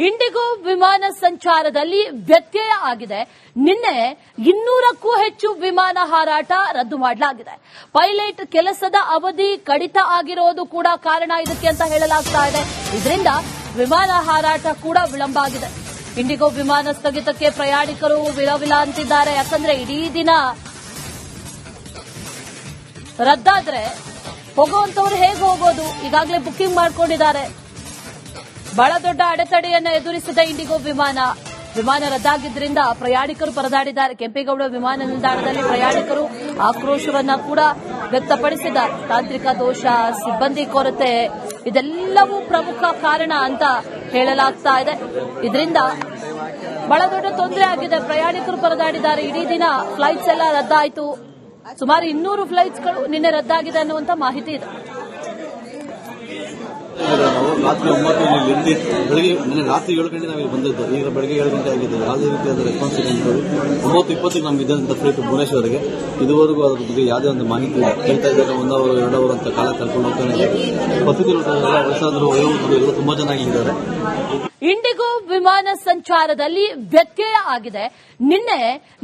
IndiGo ವಿಮಾನ ಸಂಚಾರದಲ್ಲಿ ವ್ಯತ್ಯಯ ಆಗಿದೆ. ನಿನ್ನೆ 200ಕ್ಕೂ ಹೆಚ್ಚು ವಿಮಾನ ಹಾರಾಟ ರದ್ದು ಮಾಡಲಾಗಿದೆ. ಪೈಲಟ್ ಕೆಲಸದ ಅವಧಿ ಕಡಿತ ಆಗಿರೋದು ಕೂಡ ಕಾರಣ ಇದಕ್ಕೆ ಅಂತ ಹೇಳಲಾಗ್ತಾ ಇದೆ. ಇದರಿಂದ ವಿಮಾನ ಹಾರಾಟ ಕೂಡ ವಿಳಂಬ ಆಗಿದೆ. ಇಂಡಿಗೋ ವಿಮಾನ ಸ್ಥಗಿತಕ್ಕೆ ಪ್ರಯಾಣಿಕರು ವಿಳವಿಲ ಅಂತಿದ್ದಾರೆ. ಯಾಕಂದ್ರೆ ಇಡೀ ದಿನ ರದ್ದಾದ್ರೆ ಹೋಗುವಂತವ್ರು ಹೇಗೆ ಹೋಗೋದು? ಈಗಾಗಲೇ ಬುಕಿಂಗ್ ಮಾಡ್ಕೊಂಡಿದ್ದಾರೆ. ಬಹಳ ದೊಡ್ಡ ಅಡೆತಡೆಯನ್ನ ಎದುರಿಸಿದ ಇಂಡಿಗೋ ವಿಮಾನ ರದ್ದಾಗಿದ್ದರಿಂದ ಪ್ರಯಾಣಿಕರು ಪರದಾಡಿದ್ದಾರೆ. ಕೆಂಪೇಗೌಡ ವಿಮಾನ ನಿಲ್ದಾಣದಲ್ಲಿ ಪ್ರಯಾಣಿಕರು ಆಕ್ರೋಶವನ್ನ ಕೂಡ ವ್ಯಕ್ತಪಡಿಸಿದ್ದಾರೆ. ತಾಂತ್ರಿಕ ದೋಷ, ಸಿಬ್ಬಂದಿ ಕೊರತೆ ಇದೆಲ್ಲವೂ ಪ್ರಮುಖ ಕಾರಣ ಅಂತ ಹೇಳಲಾಗ್ತಾ ಇದೆ. ಇದರಿಂದ ಬಹಳ ದೊಡ್ಡ ತೊಂದರೆ ಆಗಿದೆ. ಪ್ರಯಾಣಿಕರು ಪರದಾಡಿದ್ದಾರೆ. ಇಡೀ ದಿನ ಫ್ಲೈಟ್ಸ್ ಎಲ್ಲ ರದ್ದಾಯಿತು. ಸುಮಾರು 200 ಫ್ಲೈಟ್ಸ್ಗಳು ನಿನ್ನೆ ರದ್ದಾಗಿದೆ ಅನ್ನುವಂತ ಮಾಹಿತಿ ಇದೆ. ನಾವು ರಾತ್ರಿ 9 ಬೆಳಗ್ಗೆ ನಿನ್ನೆ ರಾತ್ರಿ 7 ಗಂಟೆ ನಾವು ಬಂದಿದ್ದು. ಈಗ ಬೆಳಗ್ಗೆ 7 ಗಂಟೆ ಆಗಿದೆ. ಯಾವುದೇ ರೀತಿಯಾದ ರೆಸ್ಪಾನ್ಸ್ ಇದೆ. 9:20 ನಮ್ಗೆ ಇದ್ದಂತ ಫ್ಲೈಟ್ ಭುವನೇಶ್ವರಿಗೆ ಇದುವರೆಗೂ ಅದ್ರ ಬಗ್ಗೆ ಯಾವುದೇ ಒಂದು ಮಾಹಿತಿ ಕೇಳ್ತಾ ಇದ್ದಾರೆ. 1 ಅವರ್ 2 ಅವರ್ ಅಂತ ಕಾಲ ಕರ್ಕೊಂಡು ಹೋಗ್ತಾನೆ ಇದ್ದಾರೆ. ವಸತಿಗಳು ವಯಸ್ಸಾದ್ರು ಎಲ್ಲ ತುಂಬಾ ಚೆನ್ನಾಗಿದ್ದಾರೆ. ಇಂಡಿಗೋ ವಿಮಾನ ಸಂಚಾರದಲ್ಲಿ ವ್ಯತ್ಯಯ ಆಗಿದೆ. ನಿನ್ನೆ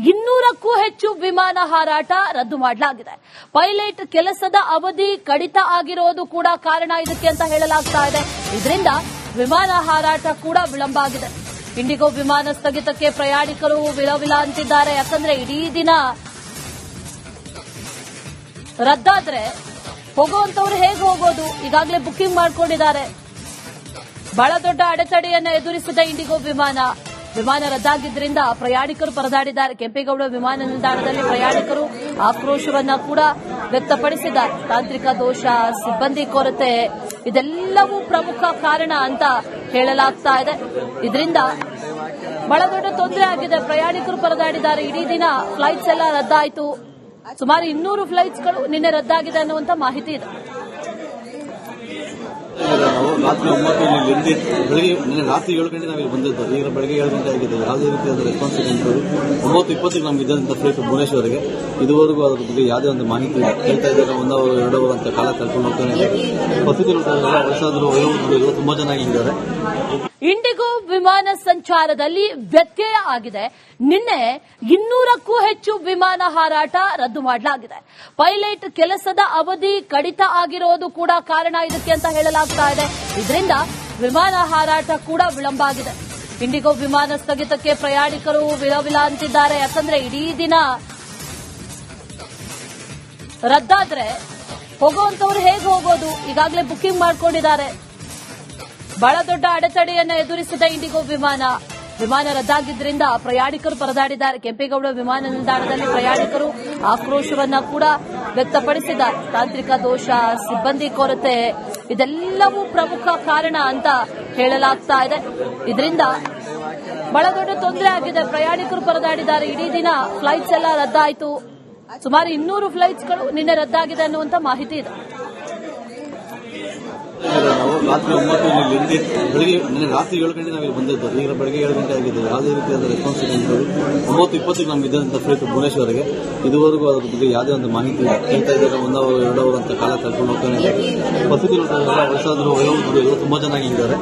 200ಕ್ಕೂ ಹೆಚ್ಚು ವಿಮಾನ ಹಾರಾಟ ರದ್ದು ಮಾಡಲಾಗಿದೆ. ಪೈಲಟ್ ಕೆಲಸದ ಅವಧಿ ಕಡಿತ ಆಗಿರೋದು ಕೂಡ ಕಾರಣ ಇದಕ್ಕೆ ಅಂತ ಹೇಳಲಾಗ್ತಾ ಇದೆ. ಇದರಿಂದ ವಿಮಾನ ಹಾರಾಟ ಕೂಡ ವಿಳಂಬ ಆಗಿದೆ. ಇಂಡಿಗೋ ವಿಮಾನ ಸ್ಥಗಿತಕ್ಕೆ ಪ್ರಯಾಣಿಕರು ವಿಳವಿಲ ಅಂತಿದ್ದಾರೆ. ಯಾಕಂದ್ರೆ ಇಡೀ ದಿನ ರದ್ದಾದ್ರೆ ಹೋಗುವಂತವ್ರು ಹೇಗೆ ಹೋಗೋದು? ಈಗಾಗಲೇ ಬುಕಿಂಗ್ ಮಾಡ್ಕೊಂಡಿದ್ದಾರೆ. ಬಹಳ ದೊಡ್ಡ ಅಡೆತಡೆಯನ್ನ ಎದುರಿಸಿದ ಇಂಡಿಗೋ ವಿಮಾನ ರದ್ದಾಗಿದ್ದರಿಂದ ಪ್ರಯಾಣಿಕರು ಪರದಾಡಿದ್ದಾರೆ. ಕೆಂಪೇಗೌಡ ವಿಮಾನ ನಿಲ್ದಾಣದಲ್ಲಿ ಪ್ರಯಾಣಿಕರು ಆಕ್ರೋಶವನ್ನ ಕೂಡ ವ್ಯಕ್ತಪಡಿಸಿದ್ದಾರೆ. ತಾಂತ್ರಿಕ ದೋಷ, ಸಿಬ್ಬಂದಿ ಕೊರತೆ ಇದೆಲ್ಲವೂ ಪ್ರಮುಖ ಕಾರಣ ಅಂತ ಹೇಳಲಾಗ್ತಾ ಇದೆ. ಇದರಿಂದ ಬಹಳ ದೊಡ್ಡ ತೊಂದರೆ ಆಗಿದೆ. ಪ್ರಯಾಣಿಕರು ಪರದಾಡಿದ್ದಾರೆ. ಇಡೀ ದಿನ ಫ್ಲೈಟ್ಸ್ ಎಲ್ಲ ರದ್ದಾಯಿತು. ಸುಮಾರು 200 ಫ್ಲೈಟ್ಸ್ಗಳು ನಿನ್ನೆ ರದ್ದಾಗಿದೆ ಅನ್ನುವಂತ ಮಾಹಿತಿ ಇದೆ. ನಾವು ರಾತ್ರಿ 9 ಬೆಳಗ್ಗೆ ನಿನ್ನೆ ರಾತ್ರಿ 7 ಗಂಟೆ ನಾವು ಬಂದಿದ್ದು. ಈಗ ಬೆಳಗ್ಗೆ 7 ಗಂಟೆ ಆಗಿದೆ. ಯಾವುದೇ ರೀತಿಯಾದ ರೆಸ್ಪಾನ್ಸ್ ಇದೆ. 9:20 ನಮ್ಗೆ ಇದ್ದಂತ ಫ್ಲೈಟ್ ಭುವನೇಶ್ವರಿಗೆ ಇದುವರೆಗೂ ಅದ್ರ ಬಗ್ಗೆ ಯಾವುದೇ ಒಂದು ಮಾಹಿತಿ ಕೇಳ್ತಾ ಇದ್ದಾರೆ. 1 ಅವರ್ 2 ಅವರ್ ಅಂತ ಕಾಲ ಕರ್ಕೊಂಡು ಹೋಗ್ತಾನೆ ಇದ್ದಾರೆ. ವಸತಿಗಳು ವಯಸ್ಸಾದ್ರು ಎಲ್ಲ ತುಂಬಾ ಚೆನ್ನಾಗಿದ್ದಾರೆ. ಇಂಡಿಗೋ ವಿಮಾನ ಸಂಚಾರದಲ್ಲಿ ವ್ಯತ್ಯಯ ಆಗಿದೆ. ನಿನ್ನೆ 200ಕ್ಕೂ ಹೆಚ್ಚು ವಿಮಾನ ಹಾರಾಟ ರದ್ದು ಮಾಡಲಾಗಿದೆ. ಪೈಲಟ್ ಕೆಲಸದ ಅವಧಿ ಕಡಿತ ಆಗಿರೋದು ಕೂಡ ಕಾರಣ ಇದಕ್ಕೆ ಅಂತ ಹೇಳಲಾಗ್ತಾ ಇದೆ. ಇದರಿಂದ ವಿಮಾನ ಹಾರಾಟ ಕೂಡ ವಿಳಂಬ ಆಗಿದೆ. ಇಂಡಿಗೋ ವಿಮಾನ ಸ್ಥಗಿತಕ್ಕೆ ಪ್ರಯಾಣಿಕರು ವಿಳವಿಲ ಅಂತಿದ್ದಾರೆ. ಯಾಕಂದ್ರೆ ಇಡೀ ದಿನ ರದ್ದಾದ್ರೆ ಹೋಗುವಂತವ್ರು ಹೇಗೆ ಹೋಗೋದು? ಈಗಾಗಲೇ ಬುಕಿಂಗ್ ಮಾಡ್ಕೊಂಡಿದ್ದಾರೆ. ಬಹಳ ದೊಡ್ಡ ಅಡೆತಡೆಯನ್ನ ಎದುರಿಸಿದ ಇಂಡಿಗೋ ವಿಮಾನ ರದ್ದಾಗಿದ್ದರಿಂದ ಪ್ರಯಾಣಿಕರು ಪರದಾಡಿದ್ದಾರೆ. ಕೆಂಪೇಗೌಡ ವಿಮಾನ ನಿಲ್ದಾಣದಲ್ಲಿ ಪ್ರಯಾಣಿಕರು ಆಕ್ರೋಶವನ್ನ ಕೂಡ ವ್ಯಕ್ತಪಡಿಸಿದ್ದಾರೆ. ತಾಂತ್ರಿಕ ದೋಷ, ಸಿಬ್ಬಂದಿ ಕೊರತೆ ಇದೆಲ್ಲವೂ ಪ್ರಮುಖ ಕಾರಣ ಅಂತ ಹೇಳಲಾಗ್ತಾ ಇದೆ. ಇದರಿಂದ ಬಹಳ ದೊಡ್ಡ ತೊಂದರೆ ಆಗಿದೆ. ಪ್ರಯಾಣಿಕರು ಪರದಾಡಿದ್ದಾರೆ. ಇಡೀ ದಿನ ಫ್ಲೈಟ್ಸ್ ಎಲ್ಲ ರದ್ದಾಯಿತು. ಸುಮಾರು 200 ಫ್ಲೈಟ್ಸ್ಗಳು ನಿನ್ನೆ ರದ್ದಾಗಿದೆ ಅನ್ನುವಂತ ಮಾಹಿತಿ ಇದೆ. ನಾವು ರಾತ್ರಿ 9 ಬೆಳಗ್ಗೆ ನಿನ್ನೆ ರಾತ್ರಿ 7 ಗಂಟೆ ನಾವು ಬಂದಿದ್ದು. ಈಗ ಬೆಳಗ್ಗೆ 7 ಗಂಟೆ ಆಗಿದೆ. ಯಾವುದೇ ರೀತಿಯಾದ ರೆಸ್ಪಾನ್ಸ್ ಇದೆ. 9:20 ನಮ್ಗೆ ಇದ್ದಂತ ಫ್ಲೈಟ್ ಭುವನೇಶ್ವರಿಗೆ ಇದುವರೆಗೂ ಅದ್ರ ಬಗ್ಗೆ ಯಾವುದೇ ಒಂದು ಮಾಹಿತಿ ಕೇಳ್ತಾ ಇದ್ದಾರೆ. 1 ಅವರ್ 2 ಅವರ್ ಅಂತ ಕಾಲ ಕರ್ಕೊಂಡು ಹೋಗ್ತಾನೆ ಇದ್ದಾರೆ. ವಸತಿಗಳು ವಯಸ್ಸಾದ್ರು ಎಲ್ಲ ತುಂಬಾ ಚೆನ್ನಾಗಿದ್ದಾರೆ.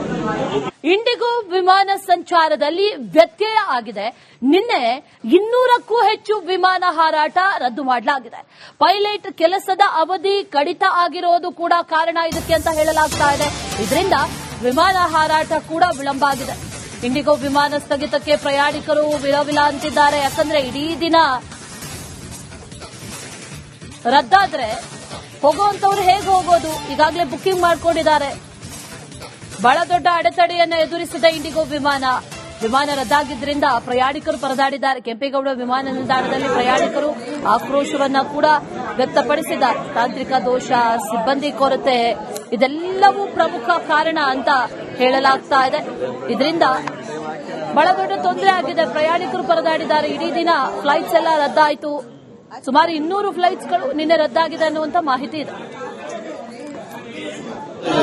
ಇಂಡಿಗೋ ವಿಮಾನ ಸಂಚಾರದಲ್ಲಿ ವ್ಯತ್ಯಯ ಆಗಿದೆ. ನಿನ್ನೆ 200ಕ್ಕೂ ಹೆಚ್ಚು ವಿಮಾನ ಹಾರಾಟ ರದ್ದು ಮಾಡಲಾಗಿದೆ. ಪೈಲಟ್ ಕೆಲಸದ ಅವಧಿ ಕಡಿತ ಆಗಿರೋದು ಕೂಡ ಕಾರಣ ಇದಕ್ಕೆ ಅಂತ ಹೇಳಲಾಗ್ತಾ ಇದೆ. ಇದರಿಂದ ವಿಮಾನ ಹಾರಾಟ ಕೂಡ ವಿಳಂಬ ಆಗಿದೆ. ಇಂಡಿಗೋ ವಿಮಾನ ಸ್ಥಗಿತಕ್ಕೆ ಪ್ರಯಾಣಿಕರು ವಿಳವಿಲ ಅಂತಿದ್ದಾರೆ. ಯಾಕಂದ್ರೆ ಇಡೀ ದಿನ ರದ್ದಾದ್ರೆ ಹೋಗುವಂತವ್ರು ಹೇಗೆ ಹೋಗೋದು? ಈಗಾಗಲೇ ಬುಕಿಂಗ್ ಮಾಡ್ಕೊಂಡಿದ್ದಾರೆ. ಬಹಳ ದೊಡ್ಡ ಅಡೆತಡೆಯನ್ನ ಎದುರಿಸಿದ ಇಂಡಿಗೋ ವಿಮಾನ ರದ್ದಾಗಿದ್ದರಿಂದ ಪ್ರಯಾಣಿಕರು ಪರದಾಡಿದ್ದಾರೆ. ಕೆಂಪೇಗೌಡ ವಿಮಾನ ನಿಲ್ದಾಣದಲ್ಲಿ ಪ್ರಯಾಣಿಕರು ಆಕ್ರೋಶವನ್ನ ಕೂಡ ವ್ಯಕ್ತಪಡಿಸಿದ್ದಾರೆ. ತಾಂತ್ರಿಕ ದೋಷ, ಸಿಬ್ಬಂದಿ ಕೊರತೆ ಇದೆಲ್ಲವೂ ಪ್ರಮುಖ ಕಾರಣ ಅಂತ ಹೇಳಲಾಗ್ತಾ ಇದೆ. ಇದರಿಂದ ಬಹಳ ದೊಡ್ಡ ತೊಂದರೆ ಆಗಿದೆ. ಪ್ರಯಾಣಿಕರು ಪರದಾಡಿದ್ದಾರೆ. ಇಡೀ ದಿನ ಫ್ಲೈಟ್ಸ್ ಎಲ್ಲ ರದ್ದಾಯಿತು. ಸುಮಾರು 200 ಫ್ಲೈಟ್ಸ್ಗಳು ನಿನ್ನೆ ರದ್ದಾಗಿದೆ ಅನ್ನುವಂತ ಮಾಹಿತಿ ಇದೆ.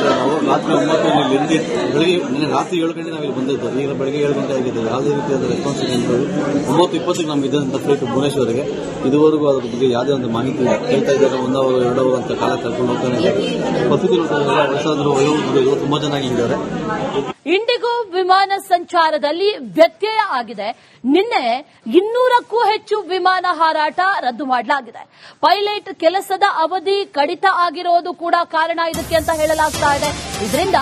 ನಾವು ರಾತ್ರಿ 9 ಇಲ್ಲಿ ಬೆಳಿಗ್ಗೆ ನಿನ್ನೆ ರಾತ್ರಿ 7 ಗಂಟೆ ನಾವಿಲ್ಲಿ ಬಂದಿದ್ದು. ಈಗ ಬೆಳಗ್ಗೆ 7 ಗಂಟೆ ಆಗಿದೆ. ಯಾವುದೇ ರೀತಿಯಾದ ರೆಸ್ಪಾನ್ಸ್ ಇಲ್ಲ. 9:20 ನಮ್ಗೆ ಇದ್ದಂತ ಫ್ಲೈಟ್ ಭುವನೇಶ್ವರಿಗೆ ಇದುವರೆಗೂ ಅದ್ರ ಬಗ್ಗೆ ಯಾವುದೇ ಒಂದು ಮಾಹಿತಿ ಇಲ್ಲ. ಹೇಳ್ತಾ ಇದ್ದಾರೆ 1 ಅವರ್ 2 ಅವರ್ ಅಂತ ಕಾಲ ಕಳ್ಕೊಂಡು ಹೋಗ್ತಾನೆ ಇದ್ದಾರೆ. ಪತ್ರಿಕೆಗಳು ವಯಸ್ಸಾದ್ರು ವಯೋವೃದ್ಧರು ತುಂಬಾ ಚೆನ್ನಾಗಿದ್ದಾರೆ. ಇಂಡಿಗೋ ವಿಮಾನ ಸಂಚಾರದಲ್ಲಿ ವ್ಯತ್ಯಯ ಆಗಿದೆ. ನಿನ್ನೆ 200ಕ್ಕೂ ಹೆಚ್ಚು ವಿಮಾನ ಹಾರಾಟ ರದ್ದು ಮಾಡಲಾಗಿದೆ. ಪೈಲಟ್ ಕೆಲಸದ ಅವಧಿ ಕಡಿತ ಆಗಿರೋದು ಕೂಡ ಕಾರಣ ಇದಕ್ಕೆ ಅಂತ ಹೇಳಲಾಗ್ತಾ ಇದೆ. ಇದರಿಂದ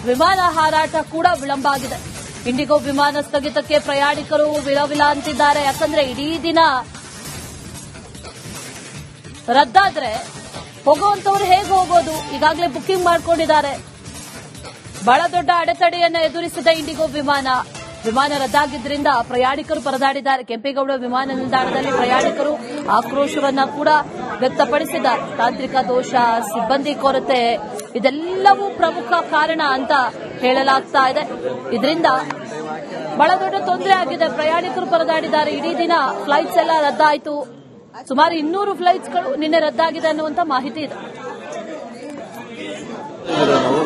ವಿಮಾನ ಹಾರಾಟ ಕೂಡ ವಿಳಂಬ ಆಗಿದೆ. ಇಂಡಿಗೋ ವಿಮಾನ ಸ್ಥಗಿತಕ್ಕೆ ಪ್ರಯಾಣಿಕರು ವಿಲವಿಲ ಅಂತಿದ್ದಾರೆ. ಯಾಕಂದ್ರೆ ಇಡೀ ದಿನ ರದ್ದಾದ್ರೆ ಹೋಗುವಂತವ್ರು ಹೇಗೆ ಹೋಗೋದು? ಈಗಾಗಲೇ ಬುಕಿಂಗ್ ಮಾಡ್ಕೊಂಡಿದ್ದಾರೆ. ಬಹಳ ದೊಡ್ಡ ಅಡೆತಡೆಯನ್ನು ಎದುರಿಸಿದ ಇಂಡಿಗೋ ವಿಮಾನ ರದ್ದಾಗಿದ್ದರಿಂದ ಪ್ರಯಾಣಿಕರು ಪರದಾಡಿದ್ದಾರೆ. ಕೆಂಪೇಗೌಡ ವಿಮಾನ ನಿಲ್ದಾಣದಲ್ಲಿ ಪ್ರಯಾಣಿಕರು ಆಕ್ರೋಶವನ್ನ ಕೂಡ ವ್ಯಕ್ತಪಡಿಸಿದ್ದಾರೆ. ತಾಂತ್ರಿಕ ದೋಷ, ಸಿಬ್ಬಂದಿ ಕೊರತೆ ಇದೆಲ್ಲವೂ ಪ್ರಮುಖ ಕಾರಣ ಅಂತ ಹೇಳಲಾಗ್ತಾ ಇದೆ. ಇದರಿಂದ ಬಹಳ ದೊಡ್ಡ ತೊಂದರೆ ಆಗಿದೆ. ಪ್ರಯಾಣಿಕರು ಪರದಾಡಿದ್ದಾರೆ. ಇಡೀ ದಿನ ಫ್ಲೈಟ್ಸ್ ಎಲ್ಲ ರದ್ದಾಯಿತು. ಸುಮಾರು 200 ಫ್ಲೈಟ್ಸ್ಗಳು ನಿನ್ನೆ ರದ್ದಾಗಿದೆ ಅನ್ನುವಂತ ಮಾಹಿತಿ ಇದೆ.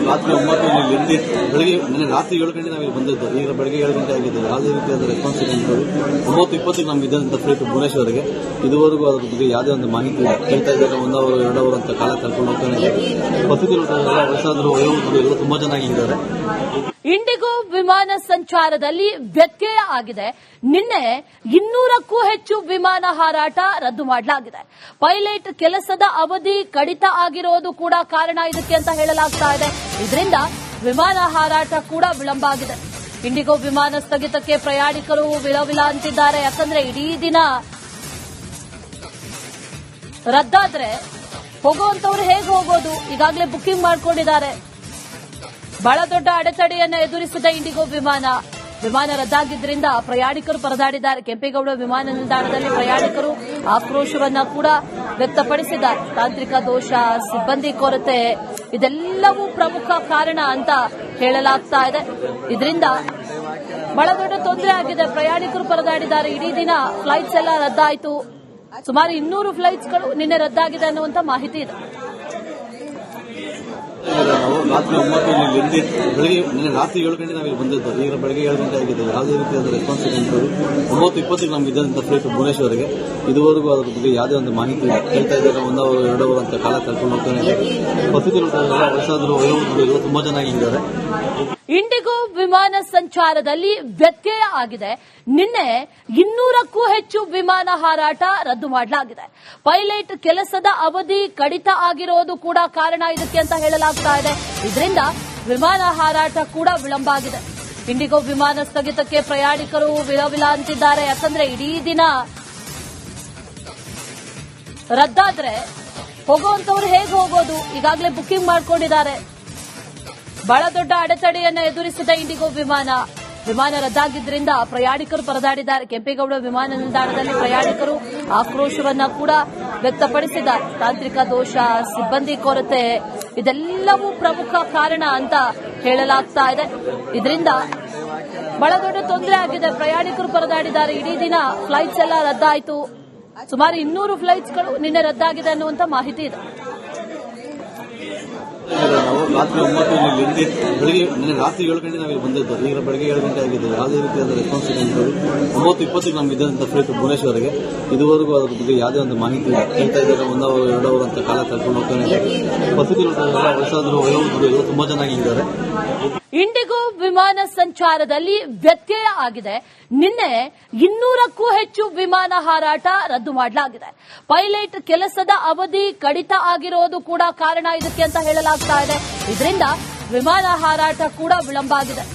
ರಾತ್ರಿ 9 ಇಲ್ಲಿ ಬೆಳಿಗ್ಗೆ ನಿನ್ನೆ ರಾತ್ರಿ 7 ಗಂಟೆ ನಾವಿಲ್ಲಿ ಬಂದಿದ್ದು. ಈಗ ಬೆಳಗ್ಗೆ 7 ಗಂಟೆ ಆಗಿದೆ. ಯಾವುದೇ ರೀತಿಯಾದ ರೆಸ್ಪಾನ್ಸ್ ಇಲ್ಲ. 9:20 ನಮ್ಗೆ ಇದ್ದಂತ ಫ್ಲೈಟ್ ಭುವನೇಶ್ವರಿಗೆ ಇದುವರೆಗೂ ಅದ್ರ ಬಗ್ಗೆ ಯಾವುದೇ ಒಂದು ಮಾಹಿತಿ ಇಲ್ಲ. ಹೇಳ್ತಾ ಇದ್ದಾರೆ 1 ಅವರ್ 2 ಅವರ್ ಅಂತ ಕಾಲ ಕಳ್ಕೊಂಡು ಹೋಗ್ತಾನೆ ಇದ್ದಾರೆ. ಪತ್ರಿಕೆಗಳು ವಯಸ್ಸಾದ್ರು ವಯೋವೃದ್ಧರು ತುಂಬಾ ಚೆನ್ನಾಗಿದ್ದಾರೆ. ಇಂಡಿಗೋ ವಿಮಾನ ಸಂಚಾರದಲ್ಲಿ ವ್ಯತ್ಯಯ ಆಗಿದೆ. ನಿನ್ನೆ 200ಕ್ಕೂ ಹೆಚ್ಚು ವಿಮಾನ ಹಾರಾಟ ರದ್ದು ಮಾಡಲಾಗಿದೆ. ಪೈಲಟ್ ಕೆಲಸದ ಅವಧಿ ಕಡಿತ ಆಗಿರೋದು ಕೂಡ ಕಾರಣ ಇದಕ್ಕೆ ಅಂತ ಹೇಳಲಾಗ್ತಾ ಇದೆ. ಇದರಿಂದ ವಿಮಾನ ಹಾರಾಟ ಕೂಡ ವಿಳಂಬ ಆಗಿದೆ. ಇಂಡಿಗೋ ವಿಮಾನ ಸ್ಥಗಿತಕ್ಕೆ ಪ್ರಯಾಣಿಕರು ವಿಲವಿಲ ಅಂತಿದ್ದಾರೆ. ಯಾಕಂದ್ರೆ ಇಡೀ ದಿನ ರದ್ದಾದ್ರೆ ಹೋಗುವಂತವ್ರು ಹೇಗೆ ಹೋಗೋದು? ಈಗಾಗಲೇ ಬುಕಿಂಗ್ ಮಾಡ್ಕೊಂಡಿದ್ದಾರೆ. ಬಹಳ ದೊಡ್ಡ ಅಡೆತಡೆಯನ್ನು ಎದುರಿಸಿದ ಇಂಡಿಗೋ ವಿಮಾನ ರದ್ದಾಗಿದ್ದರಿಂದ ಪ್ರಯಾಣಿಕರು ಪರದಾಡಿದ್ದಾರೆ. ಕೆಂಪೇಗೌಡ ವಿಮಾನ ನಿಲ್ದಾಣದಲ್ಲಿ ಪ್ರಯಾಣಿಕರು ಆಕ್ರೋಶವನ್ನ ಕೂಡ ವ್ಯಕ್ತಪಡಿಸಿದ್ದಾರೆ. ತಾಂತ್ರಿಕ ದೋಷ, ಸಿಬ್ಬಂದಿ ಕೊರತೆ ಇದೆಲ್ಲವೂ ಪ್ರಮುಖ ಕಾರಣ ಅಂತ ಹೇಳಲಾಗ್ತಾ ಇದೆ. ಇದರಿಂದ ಬಹಳ ದೊಡ್ಡ ತೊಂದರೆ ಆಗಿದೆ. ಪ್ರಯಾಣಿಕರು ಪರದಾಡಿದ್ದಾರೆ. ಇಡೀ ದಿನ ಫ್ಲೈಟ್ಸ್ ಎಲ್ಲ ರದ್ದಾಯಿತು. ಸುಮಾರು 200 ಫ್ಲೈಟ್ಸ್ಗಳು ನಿನ್ನೆ ರದ್ದಾಗಿದೆ ಅನ್ನುವಂತ ಮಾಹಿತಿ ಇದೆ. ರಾತ್ರಿ 9 ಇಲ್ಲಿ ಬೆಳಿಗ್ಗೆ ನಿನ್ನೆ ರಾತ್ರಿ 7 ಗಂಟೆ ನಾವಿಲ್ಲಿ ಬಂದಿದ್ದು. ಈಗ ಬೆಳಗ್ಗೆ 7 ಗಂಟೆ ಆಗಿದೆ. ಯಾವುದೇ ರೀತಿಯಾದ ರೆಸ್ಪಾನ್ಸ್ ಇಲ್ಲ. 9:20 ನಮ್ಗೆ ಇದ್ದಂತ ಫ್ಲೈಟ್ ಭುವನೇಶ್ವರಿಗೆ ಇದುವರೆಗೂ ಅದ್ರ ಬಗ್ಗೆ ಯಾವುದೇ ಒಂದು ಮಾಹಿತಿ ಇಲ್ಲ. ಹೇಳ್ತಾ ಇದ್ದಾರೆ 1 ಅವರ್ 2 ಅವರ್ ಅಂತ ಕಾಲ ಕಳ್ಕೊಂಡು ಹೋಗ್ತಾನೆ ಇದ್ದಾರೆ. ಪತ್ರಿಕೆಗಳು ವಯಸ್ಸಾದ್ರು ವಯೋವೃದ್ಧರು ತುಂಬಾ ಚೆನ್ನಾಗಿದ್ದಾರೆ. ಇಂಡಿಗೋ ವಿಮಾನ ಸಂಚಾರದಲ್ಲಿ ವ್ಯತ್ಯಯ ಆಗಿದೆ. ನಿನ್ನೆ 200ಕ್ಕೂ ಹೆಚ್ಚು ವಿಮಾನ ಹಾರಾಟ ರದ್ದು ಮಾಡಲಾಗಿದೆ. ಪೈಲಟ್ ಕೆಲಸದ ಅವಧಿ ಕಡಿತ ಆಗಿರೋದು ಕೂಡ ಕಾರಣ ಇದಕ್ಕೆ ಅಂತ ಹೇಳಲಾಗ್ತಾ ಇದೆ. ಇದರಿಂದ ವಿಮಾನ ಹಾರಾಟ ಕೂಡ ವಿಳಂಬ ಆಗಿದೆ. ಇಂಡಿಗೋ ವಿಮಾನ ಸ್ಥಗಿತಕ್ಕೆ ಪ್ರಯಾಣಿಕರು ವಿಲವಿಲ ಅಂತಿದ್ದಾರೆ. ಯಾಕಂದ್ರೆ ಇಡೀ ದಿನ ರದ್ದಾದ್ರೆ ಹೋಗುವಂತವ್ರು ಹೇಗೆ ಹೋಗೋದು? ಈಗಾಗಲೇ ಬುಕಿಂಗ್ ಮಾಡ್ಕೊಂಡಿದ್ದಾರೆ. ಬಹಳ ದೊಡ್ಡ ಅಡೆತಡೆಯನ್ನು ಎದುರಿಸಿದ ಇಂಡಿಗೋ ವಿಮಾನ ರದ್ದಾಗಿದ್ದರಿಂದ ಪ್ರಯಾಣಿಕರು ಪರದಾಡಿದ್ದಾರೆ. ಕೆಂಪೇಗೌಡ ವಿಮಾನ ನಿಲ್ದಾಣದಲ್ಲಿ ಪ್ರಯಾಣಿಕರು ಆಕ್ರೋಶವನ್ನ ಕೂಡ ವ್ಯಕ್ತಪಡಿಸಿದ್ದಾರೆ. ತಾಂತ್ರಿಕ ದೋಷ, ಸಿಬ್ಬಂದಿ ಕೊರತೆ ಇದೆಲ್ಲವೂ ಪ್ರಮುಖ ಕಾರಣ ಅಂತ ಹೇಳಲಾಗ್ತಾ ಇದೆ. ಇದರಿಂದ ಬಹಳ ದೊಡ್ಡ ತೊಂದರೆ ಆಗಿದೆ. ಪ್ರಯಾಣಿಕರು ಪರದಾಡಿದ್ದಾರೆ. ಇಡೀ ದಿನ ಫ್ಲೈಟ್ಸ್ ಎಲ್ಲ ರದ್ದಾಯಿತು. ಸುಮಾರು 200 ಫ್ಲೈಟ್ಸ್ಗಳು ನಿನ್ನೆ ರದ್ದಾಗಿದೆ ಅನ್ನುವಂತ ಮಾಹಿತಿ ಇದೆ. ರಾತ್ರಿ 9 ಇಲ್ಲಿ ಬೆಳಿಗ್ಗೆ ನಿನ್ನೆ ರಾತ್ರಿ 7 ಗಂಟೆ ನಾವಿಲ್ಲಿ ಬಂದಿದ್ದು. ಈಗ ಬೆಳಗ್ಗೆ 7 ಗಂಟೆ ಆಗಿದೆ. ಯಾವುದೇ ರೀತಿಯಾದ ರೆಸ್ಪಾನ್ಸ್ ಇಲ್ಲ. 9:20 ನಮ್ಗೆ ಇದ್ದಂತ ಫ್ಲೈಟ್ ಭುವನೇಶ್ವರಿಗೆ ಇದುವರೆಗೂ ಅದ್ರ ಬಗ್ಗೆ ಯಾವುದೇ ಒಂದು ಮಾಹಿತಿ ಇಲ್ಲ. ಹೇಳ್ತಾ ಇದ್ದಾರೆ 1 ಅವರ್ 2 ಅವರ್ ಅಂತ ಕಾಲ ಕಳ್ಕೊಂಡು ಹೋಗ್ತಾನೆ ಇದ್ದಾರೆ. ಪತ್ರಿಕೆಗಳು ವಯಸ್ಸಾದ್ರು ವಯೋವೃದ್ಧರು ತುಂಬಾ ಚೆನ್ನಾಗಿದ್ದಾರೆ. ಇಂಡಿಗೋ ವಿಮಾನ ಸಂಚಾರದಲ್ಲಿ ವ್ಯತ್ಯಯ ಆಗಿದೆ. ನಿನ್ನೆ 200ಕ್ಕೂ ಹೆಚ್ಚು ವಿಮಾನ ಹಾರಾಟ ರದ್ದು ಮಾಡಲಾಗಿದೆ. ಪೈಲಟ್ ಕೆಲಸದ ಅವಧಿ ಕಡಿತ ಆಗಿರೋದು ಕೂಡ ಕಾರಣ ಇದಕ್ಕೆ ಅಂತ ಹೇಳಲಾಗ್ತಾ ಇದೆ. ಇದರಿಂದ ವಿಮಾನ ಹಾರಾಟ ಕೂಡ ವಿಳಂಬ ಆಗಿದೆ.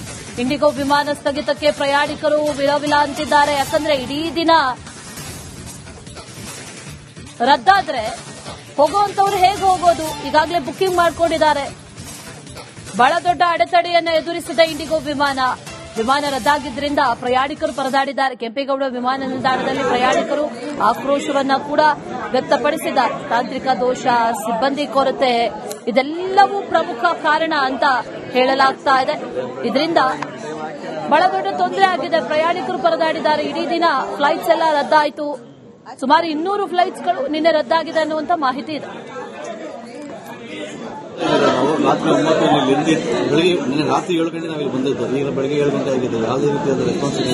ಇಂಡಿಗೋ ವಿಮಾನ ಸ್ಥಗಿತಕ್ಕೆ ಪ್ರಯಾಣಿಕರು ವಿಲವಿಲ ಅಂತಿದ್ದಾರೆ. ಯಾಕಂದ್ರೆ ಇಡೀ ದಿನ ರದ್ದಾದ್ರೆ ಹೋಗುವಂತವ್ರು ಹೇಗೆ ಹೋಗೋದು? ಈಗಾಗಲೇ ಬುಕಿಂಗ್ ಮಾಡ್ಕೊಂಡಿದ್ದಾರೆ. ಬಹಳ ದೊಡ್ಡ ಅಡೆತಡೆಯನ್ನು ಎದುರಿಸಿದ ಇಂಡಿಗೋ ವಿಮಾನ ರದ್ದಾಗಿದ್ದರಿಂದ ಪ್ರಯಾಣಿಕರು ಪರದಾಡಿದ್ದಾರೆ. ಕೆಂಪೇಗೌಡ ವಿಮಾನ ನಿಲ್ದಾಣದಲ್ಲಿ ಪ್ರಯಾಣಿಕರು ಆಕ್ರೋಶವನ್ನ ಕೂಡ ವ್ಯಕ್ತಪಡಿಸಿದ್ದಾರೆ. ತಾಂತ್ರಿಕ ದೋಷ, ಸಿಬ್ಬಂದಿ ಕೊರತೆ ಇದೆಲ್ಲವೂ ಪ್ರಮುಖ ಕಾರಣ ಅಂತ ಹೇಳಲಾಗ್ತಾ ಇದೆ. ಇದರಿಂದ ಬಹಳ ದೊಡ್ಡ ತೊಂದರೆ ಆಗಿದೆ. ಪ್ರಯಾಣಿಕರು ಪರದಾಡಿದ್ದಾರೆ. ಇಡೀ ದಿನ ಫ್ಲೈಟ್ಸ್ ಎಲ್ಲ ರದ್ದಾಯಿತು. ಸುಮಾರು 200 ಫ್ಲೈಟ್ಸ್ಗಳು ನಿನ್ನೆ ರದ್ದಾಗಿದೆ ಅನ್ನುವಂತ ಮಾಹಿತಿ ಇದೆ. ನಾವು ರಾತ್ರಿ 9 ಇಲ್ಲಿ ಬೆಳಿಗ್ಗೆ ನಿನ್ನೆ ರಾತ್ರಿ 7 ಗಂಟೆ ನಾವಿಲ್ಲಿ ಬಂದಿದ್ದು. ಈಗ ಬೆಳಗ್ಗೆ 7 ಗಂಟೆ ಆಗಿದೆ. ಯಾವುದೇ ರೀತಿಯಾದ ರೆಸ್ಪಾನ್ಸ್ ಇಲ್ಲ.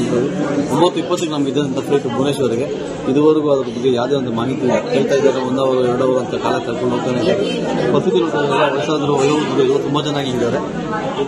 9:20 ನಮ್ಗೆ ಇದ್ದಂಥ ಫ್ಲೈಟ್ ಭುವನೇಶ್ವರಿಗೆ ಇದುವರೆಗೂ ಅದ್ರ ಬಗ್ಗೆ ಯಾವುದೇ ಒಂದು ಮಾಹಿತಿ ಇಲ್ಲ. ಹೇಳ್ತಾ ಇದ್ದಾರೆ 1 ಅವರ್ 2 ಅವರ್ ಅಂತ ಕಾಲ ಕರ್ಕೊಂಡು ಹೋಗ್ತಾನೆ ಇದ್ದಾರೆ. ಪರಿಸ್ಥಿತಿ ನೋಡ್ತಾ ಇದ್ದಾರೆ. ವಯಸ್ಸಾದ್ರು ವಯೋವೃದ್ಧರು ತುಂಬಾ ಚೆನ್ನಾಗಿ ಇದ್ದಾರೆ.